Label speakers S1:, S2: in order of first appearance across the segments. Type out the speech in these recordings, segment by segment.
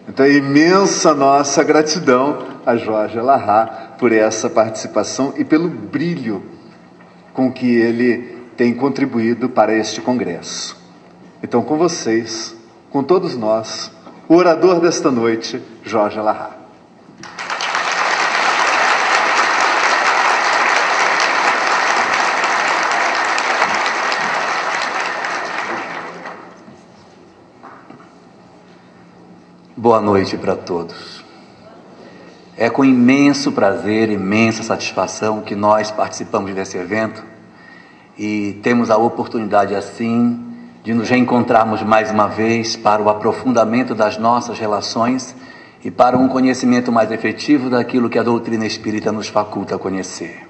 S1: Então é imensa nossa gratidão a Jorge Elahá por essa participação e pelo brilho com que ele tem contribuído para este congresso. Então, com vocês, com todos nós, o orador desta noite, Jorge Elahá.
S2: Boa noite para todos. É com imenso prazer, imensa satisfação que nós participamos desse evento e temos a oportunidade assim de nos reencontrarmos mais uma vez para o aprofundamento das nossas relações e para um conhecimento mais efetivo daquilo que a doutrina espírita nos faculta a conhecer.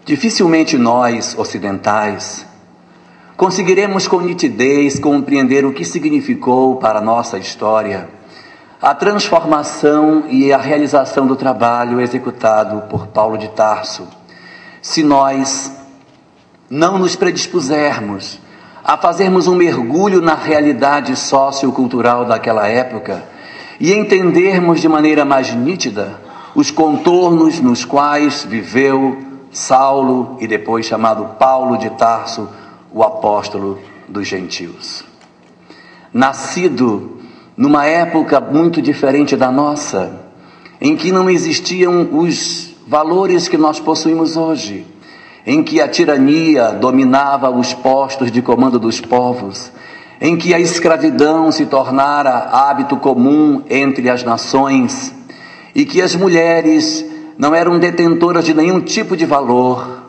S2: Dificilmente nós, ocidentais, conseguiremos com nitidez compreender o que significou para a nossa história a transformação e a realização do trabalho executado por Paulo de Tarso, se nós não nos predispusermos a fazermos um mergulho na realidade sociocultural daquela época e entendermos de maneira mais nítida os contornos nos quais viveu Saulo e depois chamado Paulo de Tarso, o apóstolo dos gentios. Nascido numa época muito diferente da nossa, em que não existiam os valores que nós possuímos hoje, em que a tirania dominava os postos de comando dos povos, em que a escravidão se tornara hábito comum entre as nações, e que as mulheres não eram detentoras de nenhum tipo de valor,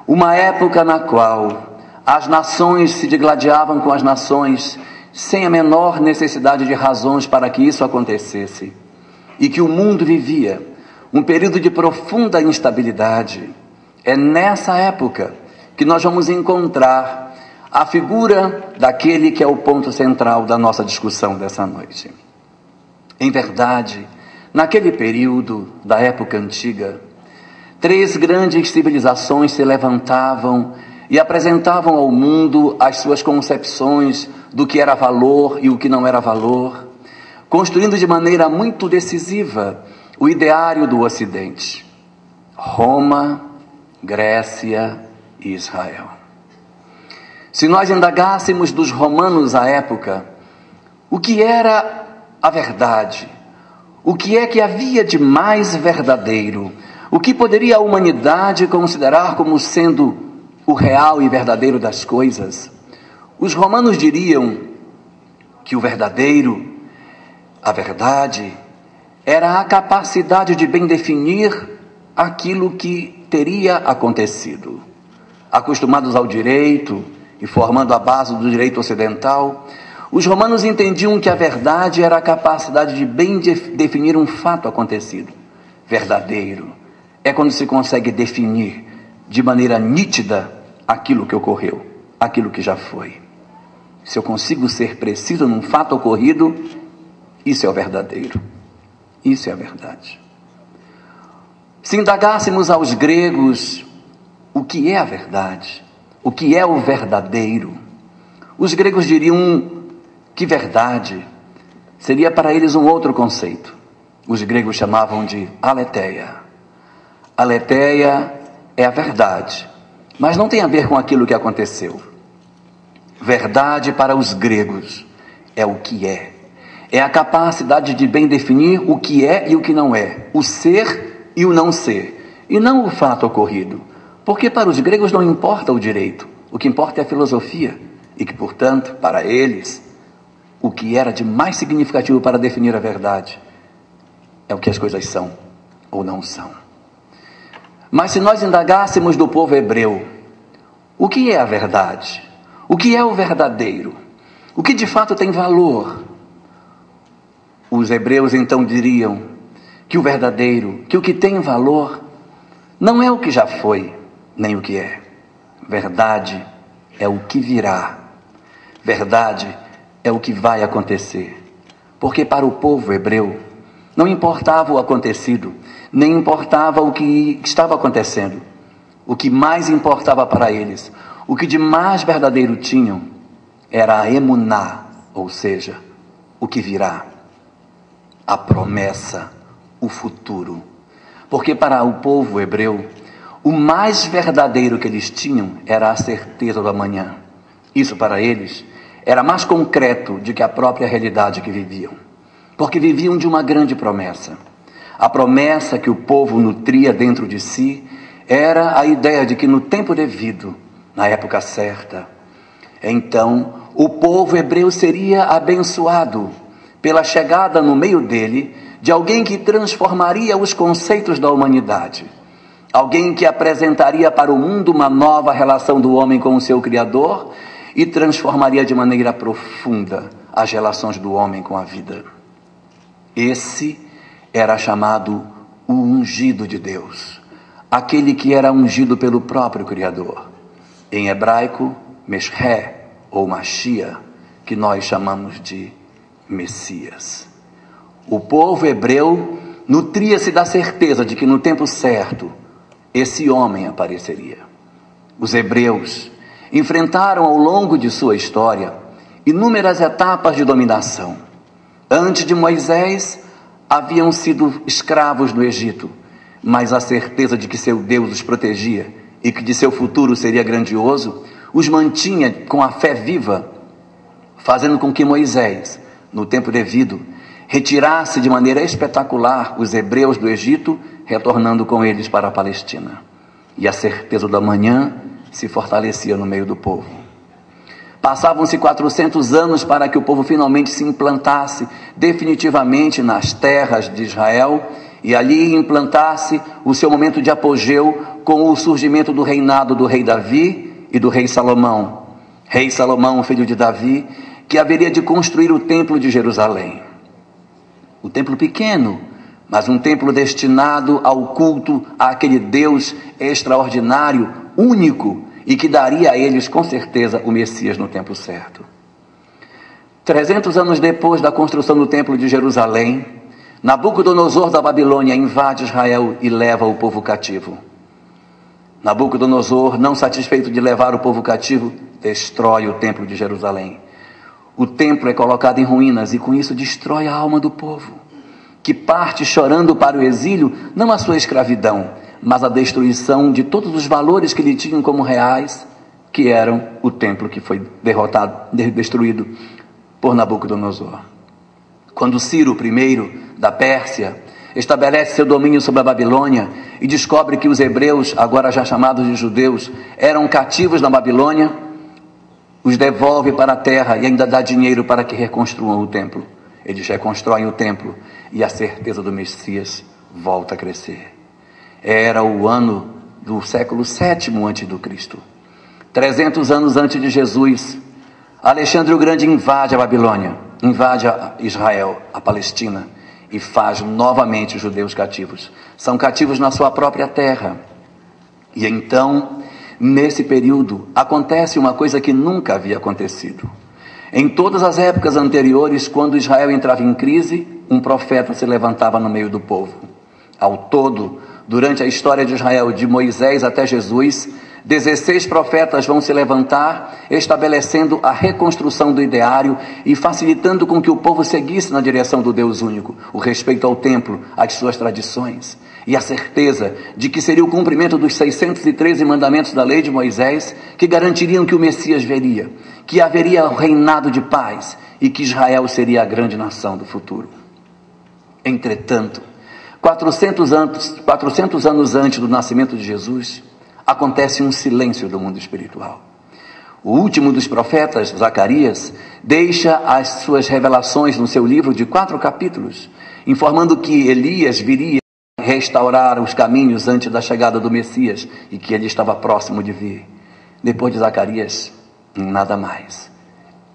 S2: uma época na qual as nações se digladiavam com as nações sem a menor necessidade de razões para que isso acontecesse, e que o mundo vivia um período de profunda instabilidade. É nessa época que nós vamos encontrar a figura daquele que é o ponto central da nossa discussão dessa noite. Em verdade, naquele período da época antiga, 3 grandes civilizações se levantavam e apresentavam ao mundo as suas concepções do que era valor e o que não era valor, construindo de maneira muito decisiva o ideário do Ocidente: Roma, Grécia e Israel. Se nós indagássemos dos romanos à época o que era a verdade, o que é que havia de mais verdadeiro, o que poderia a humanidade considerar como sendo o real e verdadeiro das coisas, os romanos diriam que o verdadeiro, a verdade, era a capacidade de bem definir aquilo que teria acontecido. Acostumados ao direito e formando a base do direito ocidental, os romanos entendiam que a verdade era a capacidade de bem definir um fato acontecido. Verdadeiro é quando se consegue definir de maneira nítida aquilo que ocorreu, aquilo que já foi. Se eu consigo ser preciso num fato ocorrido, isso é o verdadeiro, isso é a verdade. Se indagássemos aos gregos o que é a verdade, o que é o verdadeiro, os gregos diriam que verdade seria para eles um outro conceito. Os gregos chamavam de aletheia. Aletheia é a verdade, mas não tem a ver com aquilo que aconteceu. Verdade para os gregos é o que é a capacidade de bem definir o que é e o que não é, o ser e o não ser, e não o fato ocorrido, porque para os gregos não importa o direito, o que importa é a filosofia, e que, portanto, para eles, o que era de mais significativo para definir a verdade é o que as coisas são ou não são. Mas se nós indagássemos do povo hebreu, o que é a verdade? O que é o verdadeiro? O que de fato tem valor? Os hebreus então diriam que o verdadeiro, que o que tem valor, não é o que já foi, nem o que é. Verdade é o que virá. Verdade é o que vai acontecer. Porque para o povo hebreu, não importava o acontecido, nem importava o que estava acontecendo. O que mais importava para eles, o que de mais verdadeiro tinham, era a emuná, ou seja, o que virá, a promessa, o futuro. Porque para o povo hebreu, o mais verdadeiro que eles tinham era a certeza do amanhã. Isso para eles era mais concreto do que a própria realidade que viviam. Porque viviam de uma grande promessa. A promessa que o povo nutria dentro de si era a ideia de que no tempo devido, na época certa, então o povo hebreu seria abençoado pela chegada no meio dele de alguém que transformaria os conceitos da humanidade. Alguém que apresentaria para o mundo uma nova relação do homem com o seu Criador e transformaria de maneira profunda as relações do homem com a vida. Esse era chamado o ungido de Deus, aquele que era ungido pelo próprio Criador. Em hebraico, Meshé ou Machia, que nós chamamos de Messias. O povo hebreu nutria-se da certeza de que no tempo certo esse homem apareceria. Os hebreus enfrentaram ao longo de sua história inúmeras etapas de dominação. Antes de Moisés, haviam sido escravos no Egito, mas a certeza de que seu Deus os protegia e que de seu futuro seria grandioso, os mantinha com a fé viva, fazendo com que Moisés, no tempo devido, retirasse de maneira espetacular os hebreus do Egito, retornando com eles para a Palestina. E a certeza do amanhã se fortalecia no meio do povo. Passavam-se 400 anos para que o povo finalmente se implantasse definitivamente nas terras de Israel e ali implantasse o seu momento de apogeu com o surgimento do reinado do rei Davi e do rei Salomão. Rei Salomão, filho de Davi, que haveria de construir o templo de Jerusalém. O templo pequeno, mas um templo destinado ao culto àquele Deus extraordinário, único, e que daria a eles, com certeza, o Messias no tempo certo. 300 anos depois da construção do templo de Jerusalém, Nabucodonosor da Babilônia invade Israel e leva o povo cativo. Nabucodonosor, não satisfeito de levar o povo cativo, destrói o templo de Jerusalém. O templo é colocado em ruínas e com isso destrói a alma do povo, que parte chorando para o exílio, não a sua escravidão, mas a destruição de todos os valores que lhe tinham como reais, que eram o templo que foi destruído por Nabucodonosor. Quando Ciro I da Pérsia estabelece seu domínio sobre a Babilônia e descobre que os hebreus, agora já chamados de judeus, eram cativos na Babilônia, os devolve para a terra e ainda dá dinheiro para que reconstruam o templo. Eles reconstroem o templo e a certeza do Messias volta a crescer. Era o ano do século VII a.C. 300 anos antes de Jesus, Alexandre o Grande invade a Babilônia, invade a Israel, a Palestina, e faz novamente os judeus cativos. São cativos na sua própria terra. E então, nesse período, acontece uma coisa que nunca havia acontecido. Em todas as épocas anteriores, quando Israel entrava em crise, um profeta se levantava no meio do povo. Ao todo, durante a história de Israel, de Moisés até Jesus, 16 profetas vão se levantar, estabelecendo a reconstrução do ideário e facilitando com que o povo seguisse na direção do Deus único, o respeito ao templo, às suas tradições, e a certeza de que seria o cumprimento dos 613 mandamentos da lei de Moisés que garantiriam que o Messias viria, que haveria o reinado de paz e que Israel seria a grande nação do futuro. Entretanto, 400 anos antes do nascimento de Jesus, acontece um silêncio do mundo espiritual. O último dos profetas, Zacarias, deixa as suas revelações no seu livro de 4 capítulos, informando que Elias viria restaurar os caminhos antes da chegada do Messias e que ele estava próximo de vir. Depois de Zacarias, nada mais.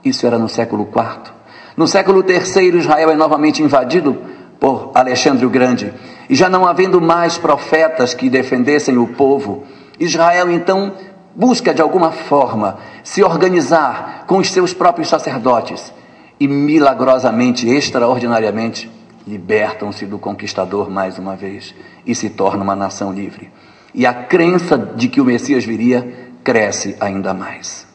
S2: Isso era no século IV. No século III, Israel é novamente invadido por Alexandre o Grande, e já não havendo mais profetas que defendessem o povo, Israel então busca de alguma forma se organizar com os seus próprios sacerdotes e milagrosamente, extraordinariamente, libertam-se do conquistador mais uma vez e se torna uma nação livre. E a crença de que o Messias viria cresce ainda mais.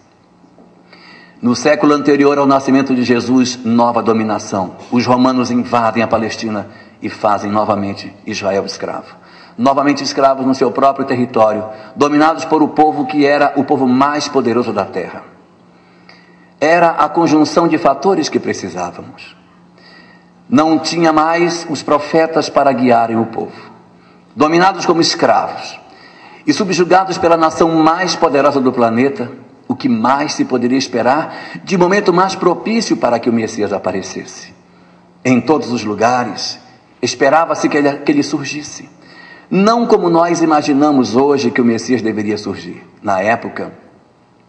S2: No século anterior ao nascimento de Jesus, nova dominação. Os romanos invadem a Palestina e fazem novamente Israel escravo. Novamente escravos no seu próprio território, dominados por o povo que era o povo mais poderoso da terra. Era a conjunção de fatores que precisávamos. Não tinha mais os profetas para guiarem o povo. Dominados como escravos e subjugados pela nação mais poderosa do planeta, o que mais se poderia esperar de momento mais propício para que o Messias aparecesse? Em todos os lugares, esperava-se que ele surgisse. Não como nós imaginamos hoje que o Messias deveria surgir. Na época,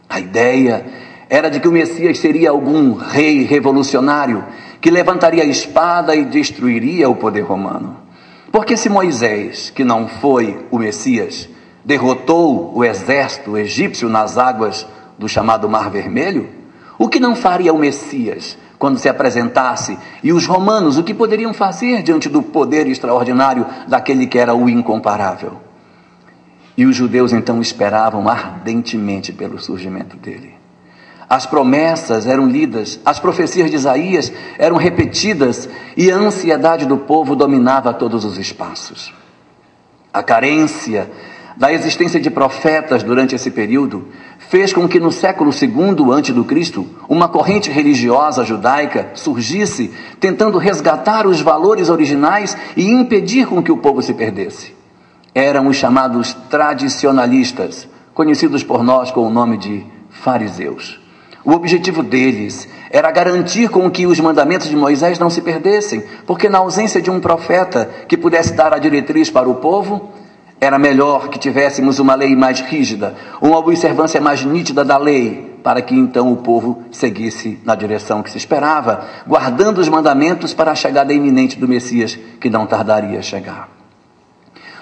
S2: a ideia era de que o Messias seria algum rei revolucionário que levantaria a espada e destruiria o poder romano. Porque se Moisés, que não foi o Messias, derrotou o exército egípcio nas águas do chamado Mar Vermelho, o que não faria o Messias quando se apresentasse? E os romanos, o que poderiam fazer diante do poder extraordinário daquele que era o incomparável? E os judeus então esperavam ardentemente pelo surgimento dele. As promessas eram lidas, as profecias de Isaías eram repetidas e a ansiedade do povo dominava todos os espaços. A carência da existência de profetas durante esse período fez com que no século II a.C., uma corrente religiosa judaica surgisse, tentando resgatar os valores originais e impedir com que o povo se perdesse. Eram os chamados tradicionalistas, conhecidos por nós com o nome de fariseus. O objetivo deles era garantir com que os mandamentos de Moisés não se perdessem, porque na ausência de um profeta que pudesse dar a diretriz para o povo, era melhor que tivéssemos uma lei mais rígida, uma observância mais nítida da lei, para que então o povo seguisse na direção que se esperava, guardando os mandamentos para a chegada iminente do Messias, que não tardaria a chegar.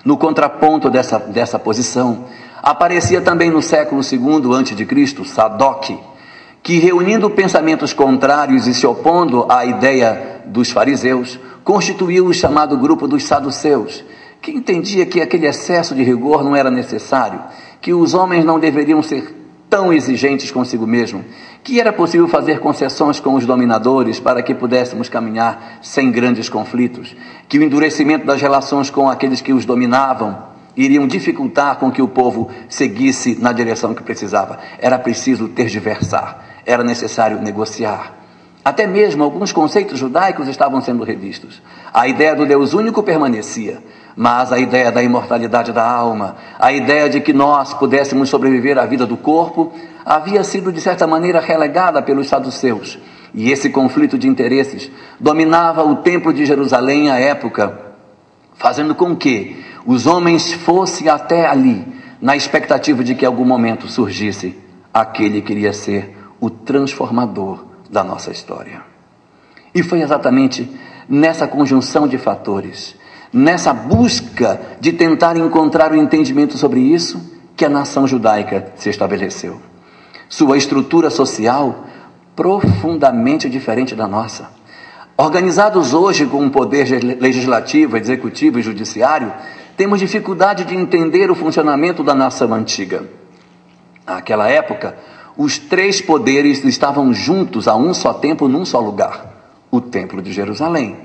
S2: No contraponto dessa posição, aparecia também no século II a.C., Sadoc, que reunindo pensamentos contrários e se opondo à ideia dos fariseus, constituiu o chamado grupo dos saduceus, que entendia que aquele excesso de rigor não era necessário, que os homens não deveriam ser tão exigentes consigo mesmo, que era possível fazer concessões com os dominadores para que pudéssemos caminhar sem grandes conflitos, que o endurecimento das relações com aqueles que os dominavam iriam dificultar com que o povo seguisse na direção que precisava. Era preciso tergiversar, era necessário negociar. Até mesmo alguns conceitos judaicos estavam sendo revistos. A ideia do Deus único permanecia, mas a ideia da imortalidade da alma, a ideia de que nós pudéssemos sobreviver à vida do corpo, havia sido de certa maneira relegada pelos saduceus. E esse conflito de interesses dominava o templo de Jerusalém à época, fazendo com que os homens fossem até ali, na expectativa de que em algum momento surgisse aquele que iria ser o transformador da nossa história. E foi exatamente nessa conjunção de fatores, nessa busca de tentar encontrar o entendimento sobre isso, que a nação judaica se estabeleceu. Sua estrutura social profundamente diferente da nossa. Organizados hoje com um poder legislativo, executivo e judiciário, temos dificuldade de entender o funcionamento da nação antiga. Naquela época, os três poderes estavam juntos a um só tempo, num só lugar: o Templo de Jerusalém.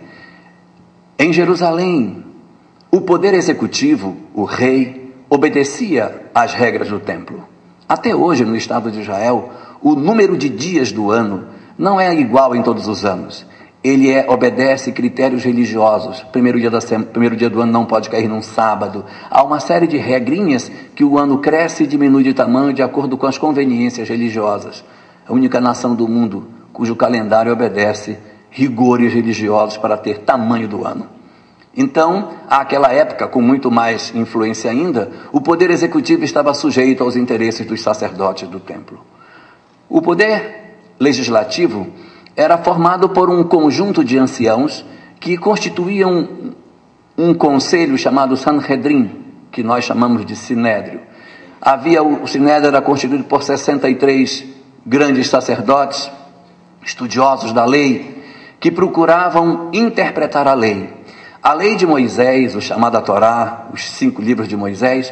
S2: Em Jerusalém, o poder executivo, o rei, obedecia às regras do templo. Até hoje, no Estado de Israel, o número de dias do ano não é igual em todos os anos. Ele obedece critérios religiosos. Primeiro dia do ano não pode cair num sábado. Há uma série de regrinhas que o ano cresce e diminui de tamanho de acordo com as conveniências religiosas. A única nação do mundo cujo calendário obedece rigores religiosos para ter tamanho do ano. Então, àquela época, com muito mais influência ainda, o poder executivo estava sujeito aos interesses dos sacerdotes do templo. O poder legislativo era formado por um conjunto de anciãos que constituíam um conselho chamado Sanhedrin, que nós chamamos de Sinédrio. O Sinédrio era constituído por 63 grandes sacerdotes, estudiosos da lei, que procuravam interpretar a lei. A lei de Moisés, o chamado Torá, os 5 livros de Moisés,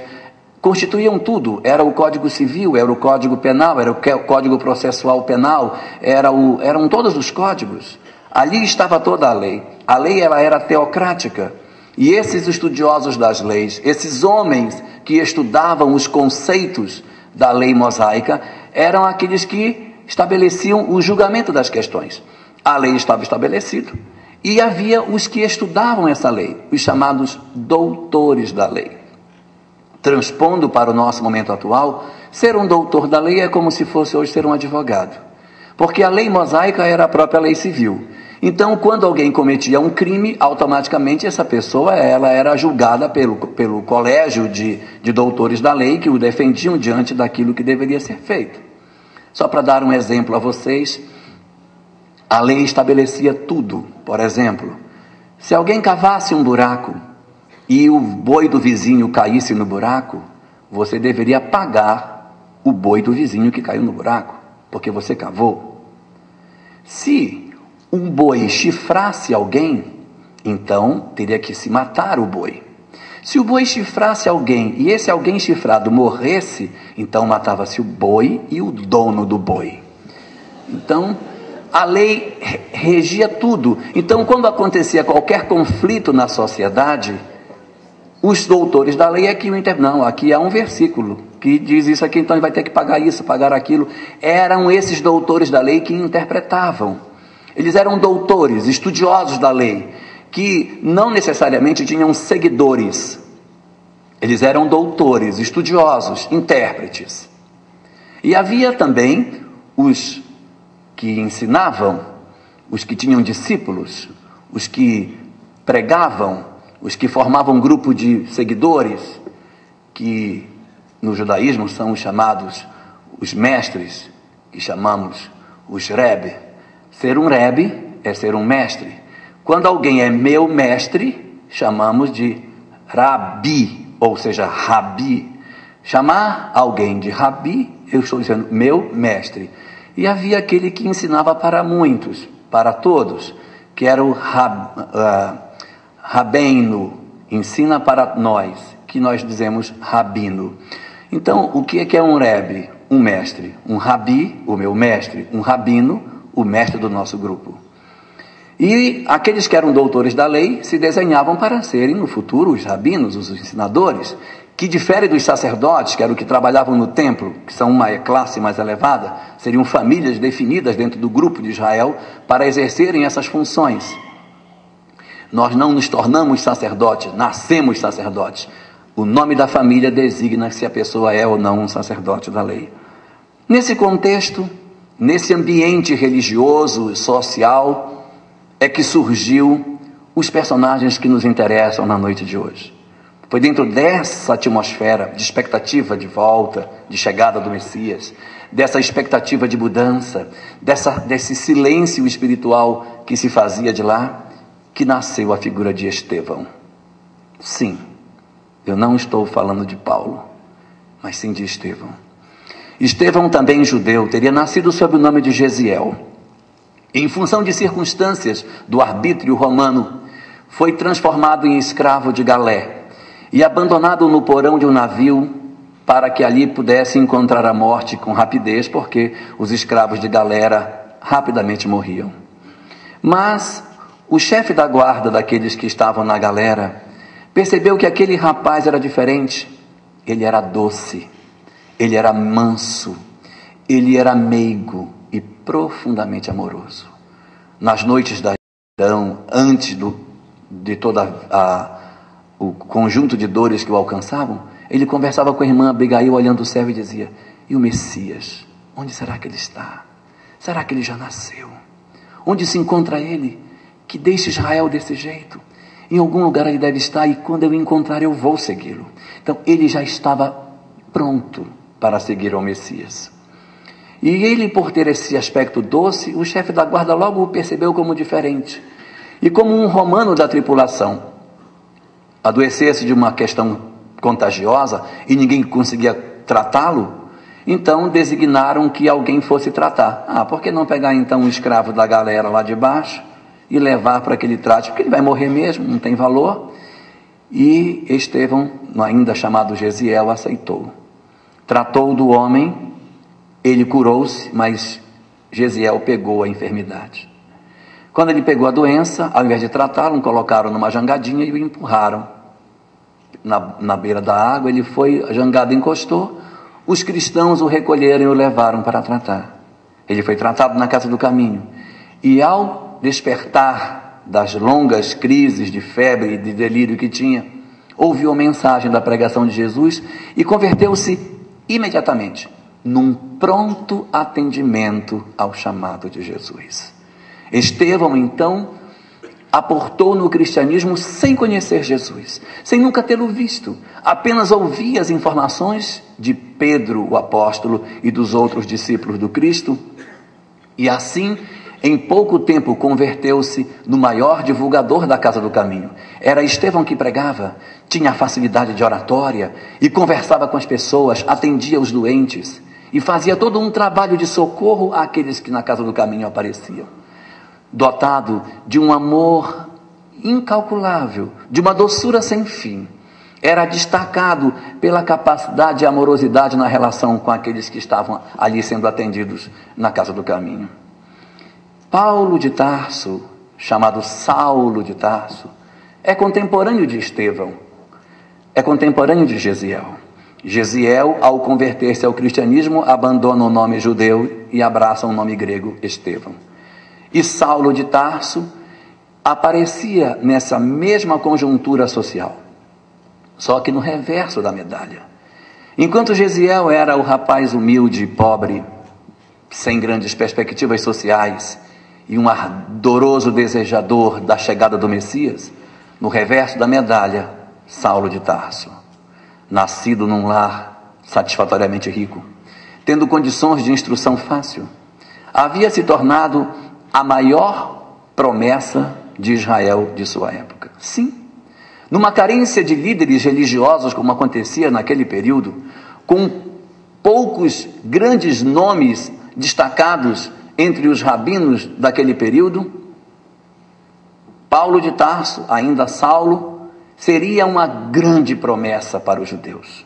S2: constituíam tudo. Era o Código Civil, era o Código Penal, era o Código Processual Penal, eram todos os códigos. Ali estava toda a lei. A lei ela era teocrática. E esses estudiosos das leis, esses homens que estudavam os conceitos da lei mosaica, eram aqueles que estabeleciam o julgamento das questões. A lei estava estabelecida e havia os que estudavam essa lei, os chamados doutores da lei. Transpondo para o nosso momento atual, ser um doutor da lei é como se fosse hoje ser um advogado, porque a lei mosaica era a própria lei civil. Então, quando alguém cometia um crime, automaticamente essa pessoa ela era julgada pelo colégio de doutores da lei que o defendiam diante daquilo que deveria ser feito. Só para dar um exemplo a vocês, a lei estabelecia tudo. Por exemplo, se alguém cavasse um buraco e o boi do vizinho caísse no buraco, você deveria pagar o boi do vizinho que caiu no buraco, porque você cavou. Se um boi chifrasse alguém, então teria que se matar o boi. Se o boi chifrasse alguém e esse alguém chifrado morresse, então matava-se o boi e o dono do boi. Então, a lei regia tudo. Então, quando acontecia qualquer conflito na sociedade, os doutores da lei é que o não, aqui há um versículo que diz isso aqui, então ele vai ter que pagar isso, pagar aquilo. Eram esses doutores da lei que interpretavam. Eles eram doutores, estudiosos da lei, que não necessariamente tinham seguidores. Eles eram doutores, estudiosos, intérpretes. E havia também os que ensinavam, os que tinham discípulos, os que pregavam, os que formavam um grupo de seguidores, que no judaísmo são os chamados os mestres, que chamamos os Rebbe. Ser um Rebbe é ser um mestre. Quando alguém é meu mestre, chamamos de Rabi, ou seja, Rabi. Chamar alguém de Rabi, eu estou dizendo meu mestre. E havia aquele que ensinava para muitos, para todos, que era o Rabino, ensina para nós, que nós dizemos Rabino. Então, o que é um Rebbe? Um mestre. Um Rabi, o meu mestre. Um Rabino, o mestre do nosso grupo. E aqueles que eram doutores da lei se desenhavam para serem no futuro os rabinos, os ensinadores, que difere dos sacerdotes, que eram os que trabalhavam no templo, que são uma classe mais elevada, seriam famílias definidas dentro do grupo de Israel para exercerem essas funções. Nós não nos tornamos sacerdotes, nascemos sacerdotes. O nome da família designa se a pessoa é ou não um sacerdote da lei. Nesse contexto, nesse ambiente religioso, social, é que surgiu os personagens que nos interessam na noite de hoje. Foi dentro dessa atmosfera de expectativa de volta, de chegada do Messias, dessa expectativa de mudança, desse silêncio espiritual que se fazia de lá, que nasceu a figura de Estevão. Sim, eu não estou falando de Paulo, mas sim de Estevão. Estevão, também judeu, teria nascido sob o nome de Gesiel. Em função de circunstâncias do arbítrio romano, foi transformado em escravo de Galé e abandonado no porão de um navio para que ali pudesse encontrar a morte com rapidez, porque os escravos de Galé rapidamente morriam. Mas o chefe da guarda daqueles que estavam na galera percebeu que aquele rapaz era diferente. Ele era doce, ele era manso, ele era meigo e profundamente amoroso. Nas noites da escuridão, antes de todo o conjunto de dores que o alcançavam, ele conversava com a irmã Abigail, olhando o céu, e dizia: e o Messias, onde será que ele está? Será que ele já nasceu? Onde se encontra ele, que deixe Israel desse jeito? Em algum lugar ele deve estar, e quando eu o encontrar eu vou segui-lo. Então ele já estava pronto para seguir ao Messias. E ele, por ter esse aspecto doce, o chefe da guarda logo o percebeu como diferente. E como um romano da tripulação adoecesse de uma questão contagiosa e ninguém conseguia tratá-lo, então designaram que alguém fosse tratar. Por que não pegar então um escravo da galera lá de baixo e levar para que ele trate? Porque ele vai morrer mesmo, não tem valor. E Estevão, ainda chamado Gesiel, aceitou. Tratou do homem, ele curou-se, mas Gesiel pegou a enfermidade. Quando ele pegou a doença, ao invés de tratá-lo, colocaram numa jangadinha e o empurraram na beira da água. Ele foi, a jangada encostou, os cristãos o recolheram e o levaram para tratar. Ele foi tratado na Casa do Caminho. E ao despertar das longas crises de febre e de delírio que tinha, ouviu a mensagem da pregação de Jesus e converteu-se imediatamente, num pronto atendimento ao chamado de Jesus. Estevão, então, aportou no cristianismo sem conhecer Jesus, sem nunca tê-lo visto, apenas ouvia as informações de Pedro, o apóstolo, e dos outros discípulos do Cristo, e assim, em pouco tempo, converteu-se no maior divulgador da Casa do Caminho. Era Estevão que pregava, tinha facilidade de oratória e conversava com as pessoas, atendia os doentes e fazia todo um trabalho de socorro àqueles que na Casa do Caminho apareciam. Dotado de um amor incalculável, de uma doçura sem fim, era destacado pela capacidade e amorosidade na relação com aqueles que estavam ali sendo atendidos na Casa do Caminho. Paulo de Tarso, chamado Saulo de Tarso, é contemporâneo de Estevão, é contemporâneo de Gesiel. Gesiel, ao converter-se ao cristianismo, abandona o nome judeu e abraça o nome grego Estevão. E Saulo de Tarso aparecia nessa mesma conjuntura social, só que no reverso da medalha. Enquanto Gesiel era o rapaz humilde e pobre, sem grandes perspectivas sociais, e um ardoroso desejador da chegada do Messias, no reverso da medalha, Saulo de Tarso, nascido num lar satisfatoriamente rico, tendo condições de instrução fácil, havia se tornado a maior promessa de Israel de sua época. Sim, numa carência de líderes religiosos, como acontecia naquele período, com poucos grandes nomes destacados entre os rabinos daquele período, Paulo de Tarso, ainda Saulo, seria uma grande promessa para os judeus.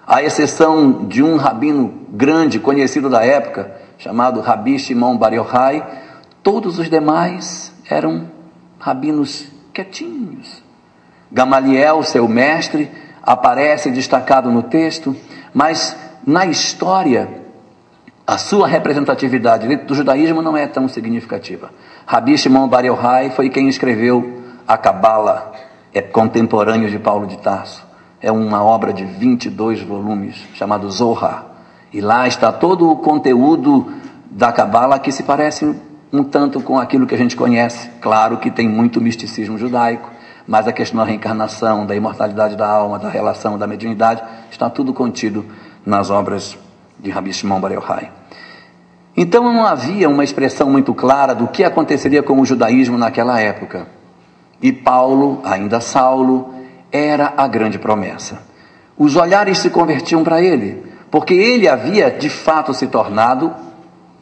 S2: À exceção de um rabino grande, conhecido da época, chamado Rabi Shimon Bar Yochai, todos os demais eram rabinos quietinhos. Gamaliel, seu mestre, aparece destacado no texto, mas na história a sua representatividade dentro do judaísmo não é tão significativa. Rabi Shimon Bar Yochai foi quem escreveu a Cabala, é contemporâneo de Paulo de Tarso. É uma obra de 22 volumes, chamado Zohar. E lá está todo o conteúdo da Cabala que se parece um tanto com aquilo que a gente conhece. Claro que tem muito misticismo judaico, mas a questão da reencarnação, da imortalidade da alma, da relação, da mediunidade, está tudo contido nas obras de Rabi Shimon Bar Yochai. Então não havia uma expressão muito clara do que aconteceria com o judaísmo naquela época. E Paulo, ainda Saulo, era a grande promessa. Os olhares se convertiam para ele, porque ele havia de fato se tornado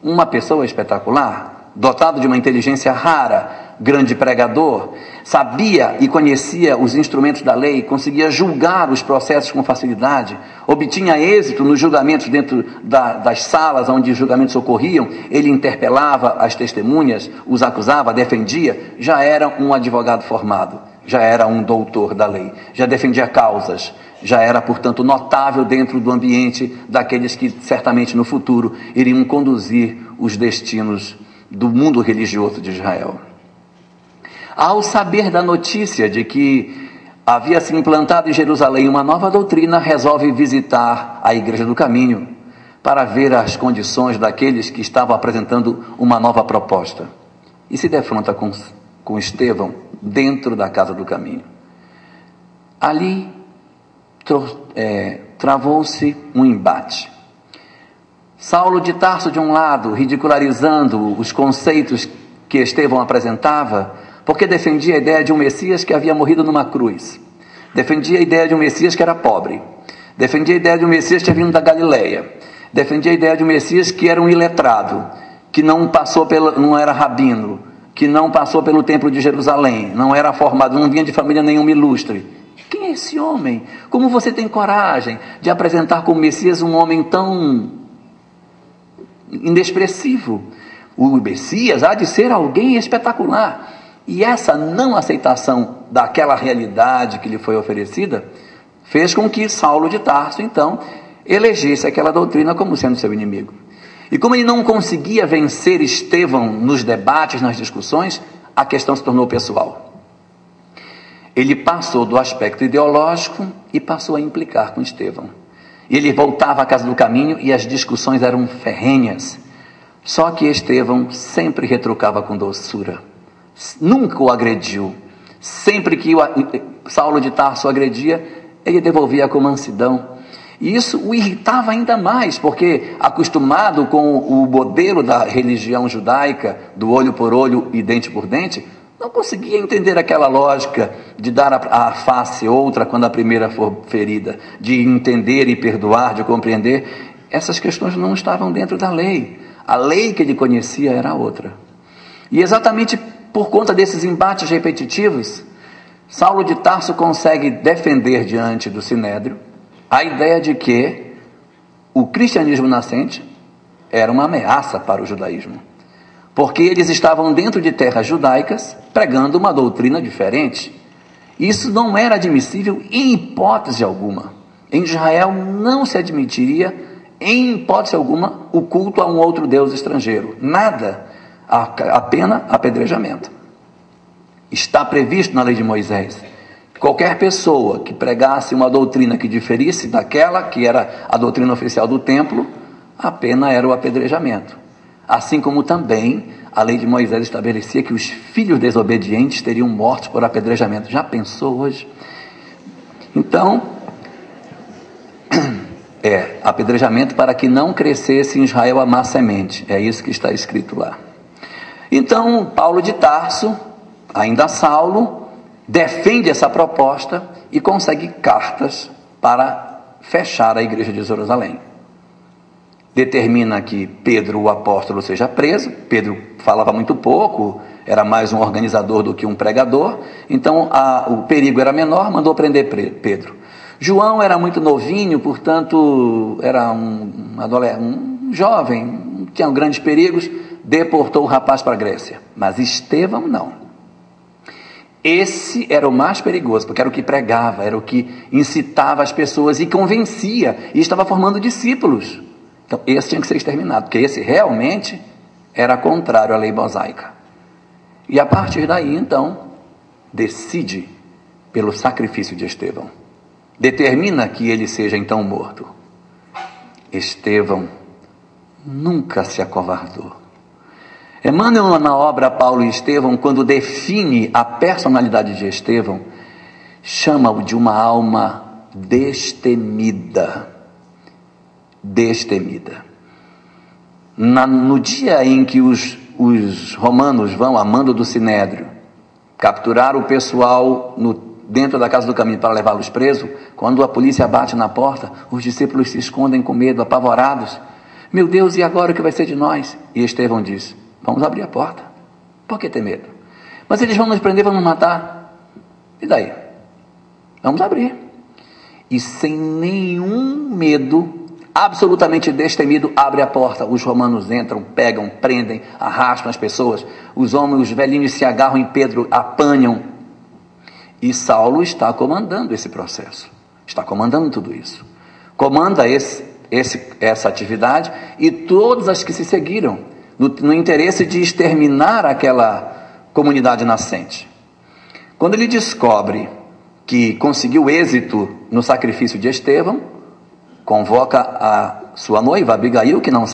S2: uma pessoa espetacular, dotado de uma inteligência rara, grande pregador, sabia e conhecia os instrumentos da lei, conseguia julgar os processos com facilidade, obtinha êxito nos julgamentos dentro das salas onde os julgamentos ocorriam, ele interpelava as testemunhas, os acusava, defendia, já era um advogado formado, já era um doutor da lei, já defendia causas, já era, portanto, notável dentro do ambiente daqueles que certamente no futuro iriam conduzir os destinos do mundo religioso de Israel. Ao saber da notícia de que havia se implantado em Jerusalém uma nova doutrina, resolve visitar a Igreja do Caminho para ver as condições daqueles que estavam apresentando uma nova proposta. E se defronta com Estevão dentro da Casa do Caminho. Ali travou-se um embate. Saulo de Tarso, de um lado, ridicularizando os conceitos que Estevão apresentava, porque defendia a ideia de um Messias que havia morrido numa cruz, defendia a ideia de um Messias que era pobre, defendia a ideia de um Messias que tinha vindo da Galileia, defendia a ideia de um Messias que era um iletrado, que não era rabino, que não passou pelo templo de Jerusalém, não era formado, não vinha de família nenhuma ilustre. quem é esse homem? Como você tem coragem de apresentar como Messias um homem tão inexpressivo? O Messias há de ser alguém espetacular. E essa não aceitação daquela realidade que lhe foi oferecida fez com que Saulo de Tarso, então, elegesse aquela doutrina como sendo seu inimigo. E como ele não conseguia vencer Estevão nos debates, nas discussões, a questão se tornou pessoal. Ele passou do aspecto ideológico e passou a implicar com Estevão. Ele voltava à casa do caminho e as discussões eram ferrenhas. Só que Estevão sempre retrucava com doçura. Nunca o agrediu. Sempre que Saulo de Tarso agredia, ele devolvia com mansidão. E isso o irritava ainda mais, porque acostumado com o modelo da religião judaica, do olho por olho e dente por dente, não conseguia entender aquela lógica de dar a face outra quando a primeira for ferida, de entender e perdoar, de compreender. Essas questões não estavam dentro da lei. A lei que ele conhecia era outra. E exatamente por conta desses embates repetitivos, Saulo de Tarso consegue defender diante do Sinédrio a ideia de que o cristianismo nascente era uma ameaça para o judaísmo, porque eles estavam dentro de terras judaicas pregando uma doutrina diferente. Isso não era admissível em hipótese alguma. Em Israel não se admitiria, em hipótese alguma, o culto a um outro Deus estrangeiro. Nada, a pena apedrejamento. Está previsto na lei de Moisés. Qualquer pessoa que pregasse uma doutrina que diferisse daquela que era a doutrina oficial do templo, a pena era o apedrejamento. Assim como também a lei de Moisés estabelecia que os filhos desobedientes teriam mortos por apedrejamento. Já pensou hoje? Então, apedrejamento para que não crescesse em Israel a má semente. É isso que está escrito lá. Então, Paulo de Tarso, ainda Saulo, defende essa proposta e consegue cartas para fechar a igreja de Jerusalém. Determina que Pedro, o apóstolo, seja preso. Pedro falava muito pouco, era mais um organizador do que um pregador, então o perigo era menor, mandou prender Pedro. João era muito novinho, portanto era um jovem, não tinha grandes perigos, deportou o rapaz para a Grécia. Mas Estevão não. Esse era o mais perigoso, porque era o que pregava, era o que incitava as pessoas e convencia, e estava formando discípulos. Então esse tinha que ser exterminado, porque esse realmente era contrário à lei mosaica. E a partir daí, então, decide pelo sacrifício de Estevão. Determina que ele seja então morto. Estevão nunca se acovardou. Emmanuel, na obra Paulo e Estevão, quando define a personalidade de Estevão, chama-o de uma alma destemida. Destemida. No dia em que os romanos vão, a mando do Sinédrio, capturar o pessoal dentro da casa do caminho para levá-los presos, quando a polícia bate na porta, os discípulos se escondem com medo, apavorados. Meu Deus, e agora o que vai ser de nós? E Estevão diz: vamos abrir a porta. Por que ter medo? Mas eles vão nos prender, vão nos matar. E daí? Vamos abrir. E sem nenhum medo, absolutamente destemido, abre a porta. Os romanos entram, pegam, prendem, arrastam as pessoas. Os homens, os velhinhos se agarram em Pedro, apanham. E Saulo está comandando esse processo. Está comandando tudo isso. Comanda essa atividade e todas as que se seguiram, no interesse de exterminar aquela comunidade nascente. Quando ele descobre que conseguiu êxito no sacrifício de Estevão, convoca a sua noiva, Abigail, que não